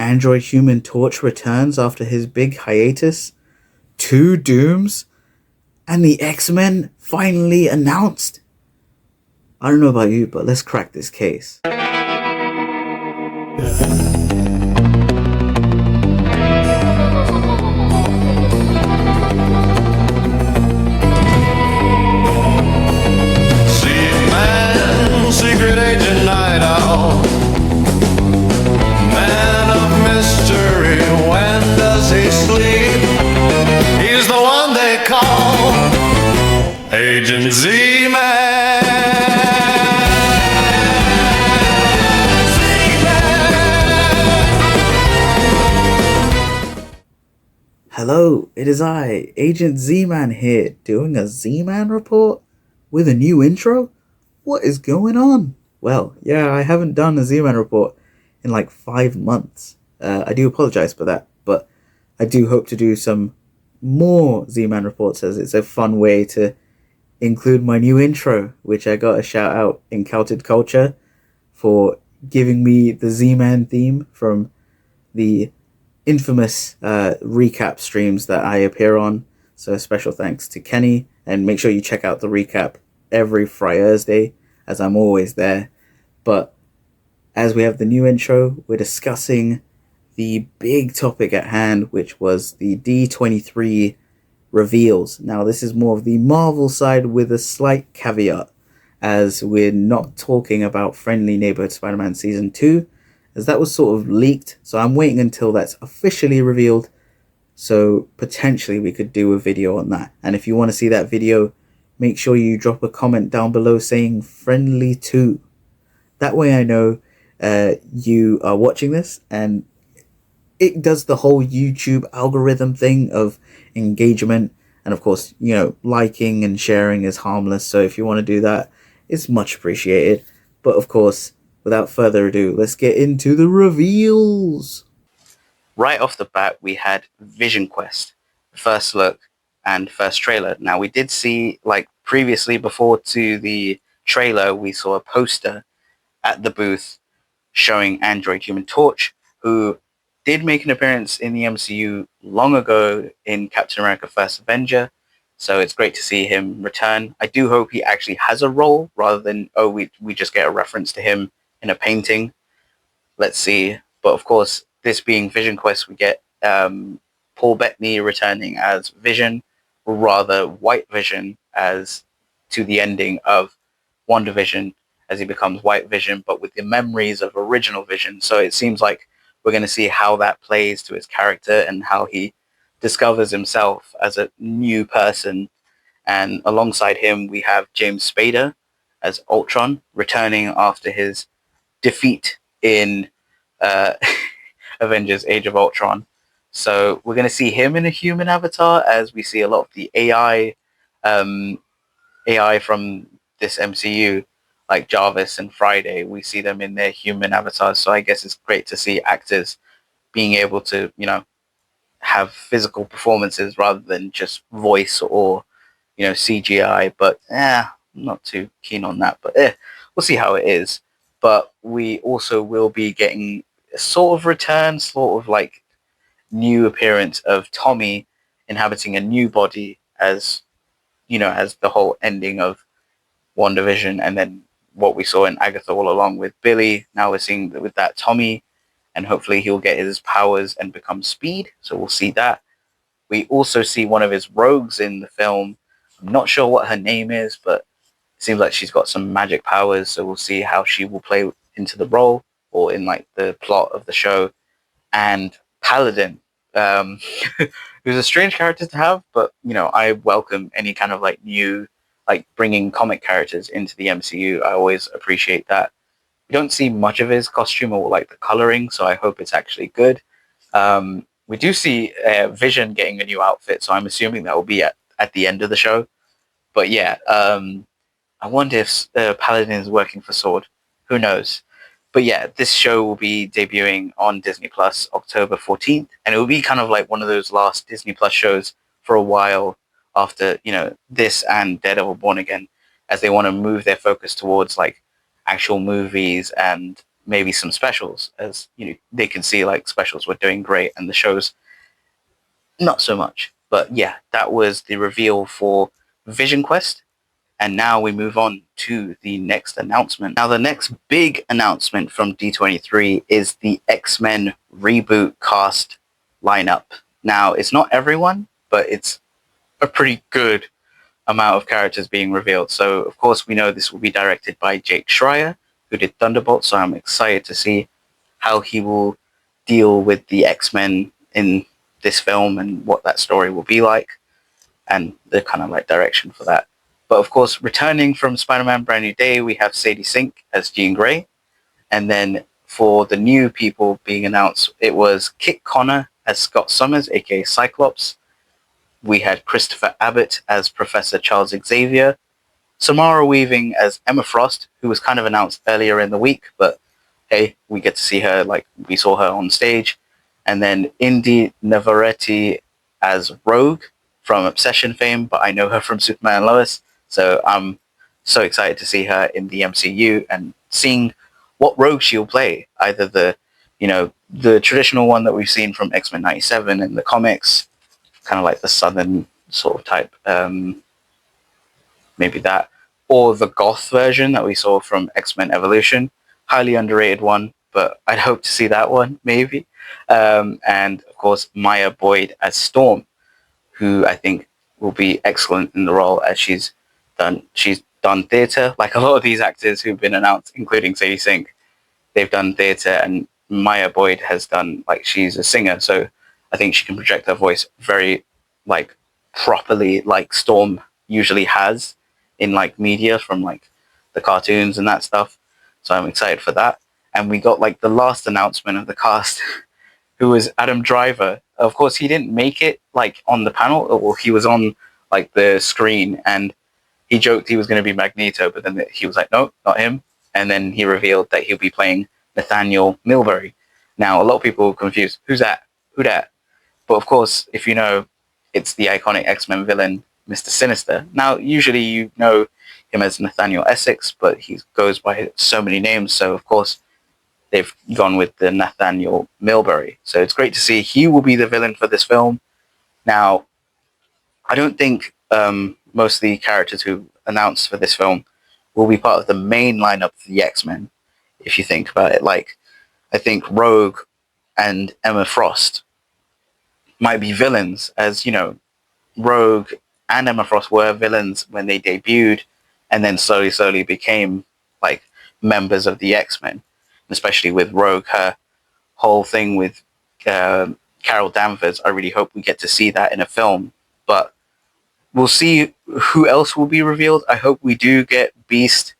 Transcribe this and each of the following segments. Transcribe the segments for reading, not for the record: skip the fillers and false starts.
Android Human Torch returns after his big hiatus, two Dooms, and the X-Men finally announced. I don't know about you, but let's crack this case. Zman, secret agent night owl, man of mystery, when does he sleep? He's the one they call Agent Z-Man. Hello, it is I, Agent Z-Man here, doing a Z-Man report with a new intro? What is going on? Well, yeah, I haven't done a Z-Man report in like 5 months. I do apologize for that, but I do hope to do some more Z-Man reports, as it's a fun way to include my new intro, which I got a shout out in Celtic Culture for giving me the Z-Man theme from the infamous recap streams that I appear on. So special thanks to Kenny, and make sure you check out the recap every Thursday, as I'm always there. But as we have the new intro, we're discussing the big topic at hand, which was the D23 reveals. Now, this is more of the Marvel side with a slight caveat, as we're not talking about Friendly Neighborhood Spider-Man Season 2, as that was sort of leaked, so I'm waiting until that's officially revealed, so potentially we could do a video on that. And if you want to see that video, make sure you drop a comment down below saying Friendly 2. That way I know you are watching this, and it does the whole YouTube algorithm thing of engagement, and of course, you know, liking and sharing is harmless, so if you want to do that, it's much appreciated. But of course, without further ado, let's get into the reveals. Right off the bat, we had Vision Quest, first look and first trailer. Now, we did see, like previously, before to the trailer, we saw a poster at the booth showing Android Human Torch, who did make an appearance in the MCU long ago in Captain America First Avenger. So it's great to see him return. I do hope he actually has a role rather than, oh, we just get a reference to him in a painting. Let's see. But of course, this being Vision Quest, we get Paul Bettany returning as Vision, or rather White Vision, as to the ending of WandaVision, as he becomes White Vision, but with the memories of original Vision. So it seems like we're going to see how that plays to his character and how he discovers himself as a new person. And alongside him, we have James Spader as Ultron, returning after his defeat in Avengers Age of Ultron. So we're going to see him in a human avatar, as we see a lot of the AI from this MCU, like Jarvis and Friday, we see them in their human avatars. So I guess it's great to see actors being able to, you know, have physical performances rather than just voice or, you know, CGI. But I'm not too keen on that. But we'll see how it is. But we also will be getting a sort of return, sort of like new appearance of Tommy inhabiting a new body, as, you know, as the whole ending of WandaVision, and then what we saw in Agatha all along with Billy. Now we're seeing with that Tommy, and hopefully he'll get his powers and become Speed. So we'll see that. We also see one of his rogues in the film. I'm not sure what her name is, but it seems like she's got some magic powers. So we'll see how she will play into the role or in like the plot of the show. And Paladin, who's a strange character to have, but you know, I welcome any kind of like new, like bringing comic characters into the MCU. I always appreciate that. We don't see much of his costume or like the coloring, so I hope it's actually good. We do see Vision getting a new outfit, so I'm assuming that will be at the end of the show. But yeah, I wonder if Paladin is working for Sword. Who knows? But yeah, this show will be debuting on Disney Plus October 14th, and it will be kind of like one of those last Disney Plus shows for a while after, you know, this and Daredevil Born Again, as they want to move their focus towards like actual movies and maybe some specials, as they can see like specials were doing great and the shows not so much. But yeah, that was the reveal for Vision Quest. And now we move on to the next announcement. Now, the next big announcement from D23 is the X-Men reboot cast lineup. Now, it's not everyone, but it's a pretty good amount of characters being revealed. So, of course, we know this will be directed by Jake Schreier, who did Thunderbolt. So I'm excited to see how he will deal with the X-Men in this film and what that story will be like, and the kind of like direction for that. But of course, returning from Spider-Man Brand New Day, we have Sadie Sink as Jean Grey. And then for the new people being announced, it was Kit Connor as Scott Summers, aka Cyclops. We had Christopher Abbott as Professor Charles Xavier. Samara Weaving as Emma Frost, who was kind of announced earlier in the week, but hey, we get to see her, like we saw her on stage. And then Indy Navarrete as Rogue from Obsession fame, but I know her from Superman and Lois. So I'm so excited to see her in the MCU and seeing what Rogue she'll play. Either the traditional one that we've seen from X-Men 97 in the comics, kind of like the Southern sort of type, maybe that, or the goth version that we saw from X-Men Evolution. Highly underrated one, but I'd hope to see that one, maybe. And of course, Maya Boyd as Storm, who I think will be excellent in the role, as she's done theatre, like a lot of these actors who've been announced, including Sadie Sink. They've done theatre, and Maya Boyd has done, like, she's a singer, so I think she can project her voice very, like, properly, like Storm usually has in, like, media from, like, the cartoons and that stuff. So I'm excited for that. And we got, like, the last announcement of the cast, who was Adam Driver. Of course, he didn't make it, like, on the panel, or he was on, like, the screen, and he joked he was going to be Magneto, but then he was like, no, not him. And then he revealed that he'll be playing Nathaniel Milbury. Now, a lot of people are confused. Who's that? Who that? But of course, if you know, it's the iconic X-Men villain, Mr. Sinister. Now, usually you know him as Nathaniel Essex, but he goes by so many names. So, of course, they've gone with the Nathaniel Milbury. So it's great to see he will be the villain for this film. Now, I don't think most of the characters who announced for this film will be part of the main lineup for the X-Men, if you think about it. Like, I think Rogue and Emma Frost might be villains, as, Rogue and Emma Frost were villains when they debuted, and then slowly became, like, members of the X-Men. Especially with Rogue, her whole thing with Carol Danvers, I really hope we get to see that in a film. But we'll see who else will be revealed. I hope we do get Beast,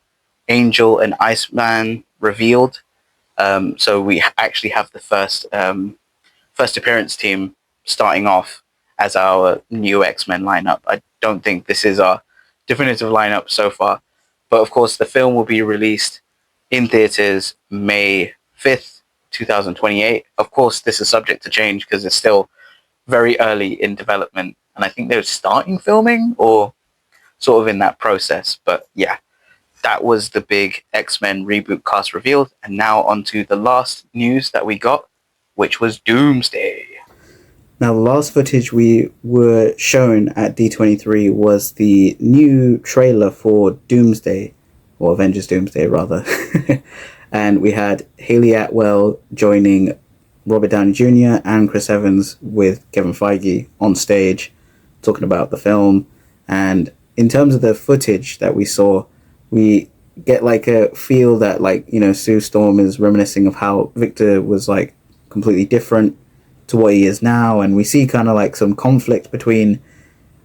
Angel, and Iceman revealed. So we actually have the first appearance team starting off as our new X-Men lineup. I don't think this is our definitive lineup so far. But of course, the film will be released in theaters May 5th, 2028. Of course, this is subject to change because it's still very early in development. And I think they're starting filming or sort of in that process. But yeah, that was the big X-Men reboot cast revealed. And now on to the last news that we got, which was Doomsday. Now, the last footage we were shown at D23 was the new trailer for Doomsday, or Avengers Doomsday, rather. And we had Haley Atwell joining Robert Downey Jr. and Chris Evans with Kevin Feige on stage, talking about the film. And in terms of the footage that we saw, we get like a feel that, like, Sue Storm is reminiscing of how Victor was, like, completely different to what he is now, and we see kind of like some conflict between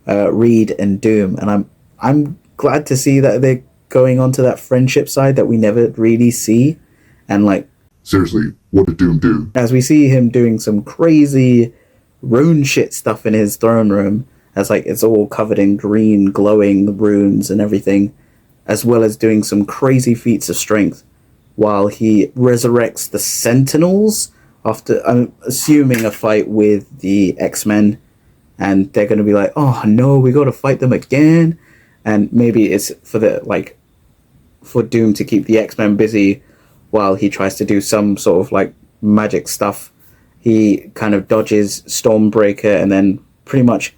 Reed and Doom, and I'm glad to see that they're going on to that friendship side that we never really see. And, like, seriously, what did Doom do? As we see him doing some crazy rune shit stuff in his throne room, as, like, it's all covered in green glowing runes and everything, as well as doing some crazy feats of strength while he resurrects the Sentinels after, I'm assuming, a fight with the X-Men, and they're going to be like, oh no, we got to fight them again. And maybe it's for Doom to keep the X-Men busy while he tries to do some sort of like magic stuff. He kind of dodges Stormbreaker and then pretty much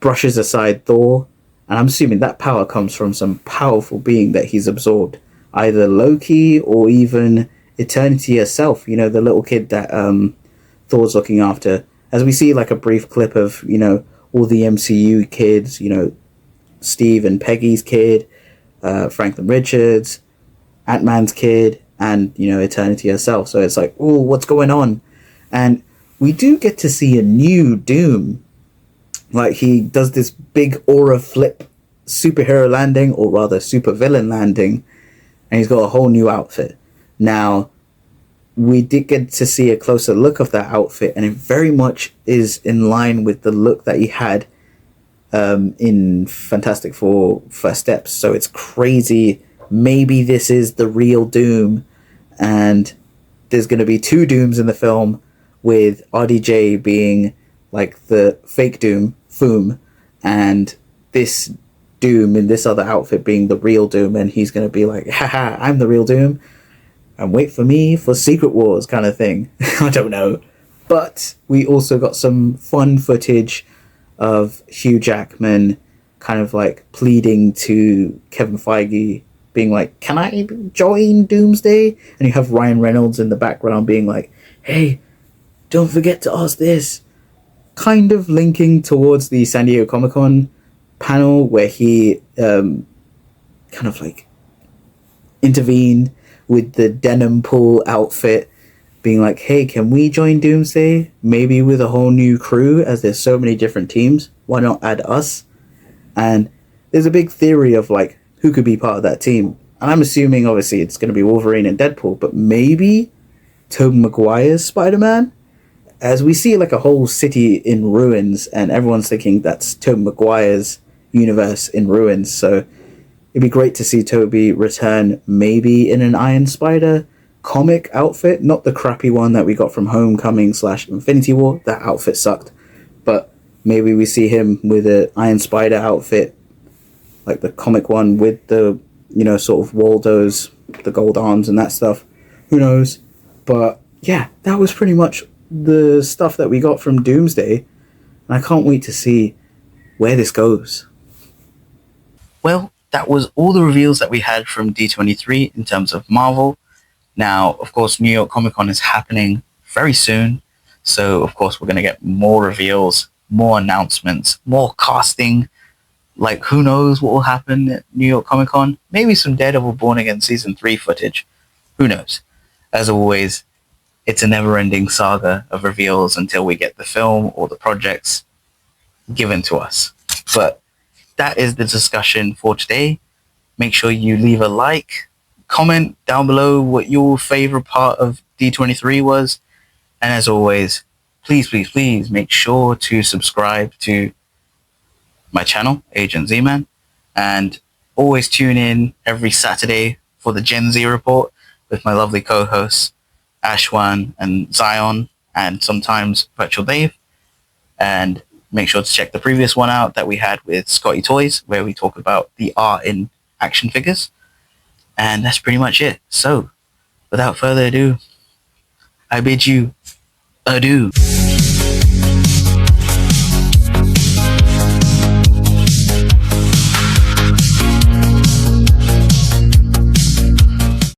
brushes aside Thor. And I'm assuming that power comes from some powerful being that he's absorbed, either Loki or even Eternity herself, you know, the little kid that Thor's looking after. As we see like a brief clip of, you know, all the MCU kids, you know, Steve and Peggy's kid, Franklin Richards, Ant-Man's kid, and, you know, Eternity herself. So it's like, oh, what's going on? And we do get to see a new Doom. Like, he does this big aura flip superhero landing, or rather supervillain landing, and he's got a whole new outfit. Now, we did get to see a closer look of that outfit, and it very much is in line with the look that he had in Fantastic Four First Steps. So it's crazy. Maybe this is the real Doom, and there's going to be two Dooms in the film, with RDJ being like the fake Doom, Foom, and this Doom in this other outfit being the real Doom, and he's going to be like, haha, I'm the real Doom, and wait for me for Secret Wars kind of thing. I don't know. But we also got some fun footage of Hugh Jackman kind of like pleading to Kevin Feige, being like, can I join Doomsday? And you have Ryan Reynolds in the background being like, hey, don't forget to ask this. Kind of linking towards the San Diego Comic-Con panel where he kind of like intervened with the denim pool outfit, being like, hey, can we join Doomsday? Maybe with a whole new crew, as there's so many different teams. Why not add us? And there's a big theory of like who could be part of that team. And I'm assuming obviously it's going to be Wolverine and Deadpool, but maybe Tobey Maguire's Spider-Man? As we see like a whole city in ruins, and everyone's thinking that's Tobey Maguire's universe in ruins. So it'd be great to see Tobey return, maybe in an Iron Spider comic outfit, not the crappy one that we got from Homecoming / Infinity War. That outfit sucked. But maybe we see him with an Iron Spider outfit, like the comic one with the, you know, sort of Waldo's, the gold arms and that stuff. Who knows? But yeah, that was pretty much the stuff that we got from Doomsday, and I can't wait to see where this goes. Well, that was all the reveals that we had from D23 in terms of Marvel. Now, of course, New York Comic Con is happening very soon, so of course we're going to get more reveals, more announcements, more casting. Like, who knows what will happen at New York Comic Con? Maybe some Daredevil Born Again Season 3 footage. Who knows? As always, it's a never-ending saga of reveals until we get the film or the projects given to us. But that is the discussion for today. Make sure you leave a like, comment down below what your favorite part of D23 was. And as always, please, please, please make sure to subscribe to my channel, Agent Zman. And always tune in every Saturday for the Gen Z report with my lovely co-hosts, Ashwan and Zion, and sometimes Virtual Dave. And make sure to check the previous one out that we had with Scotty Toys, where we talk about the art in action figures. And that's pretty much it. So, without further ado, I bid you adieu.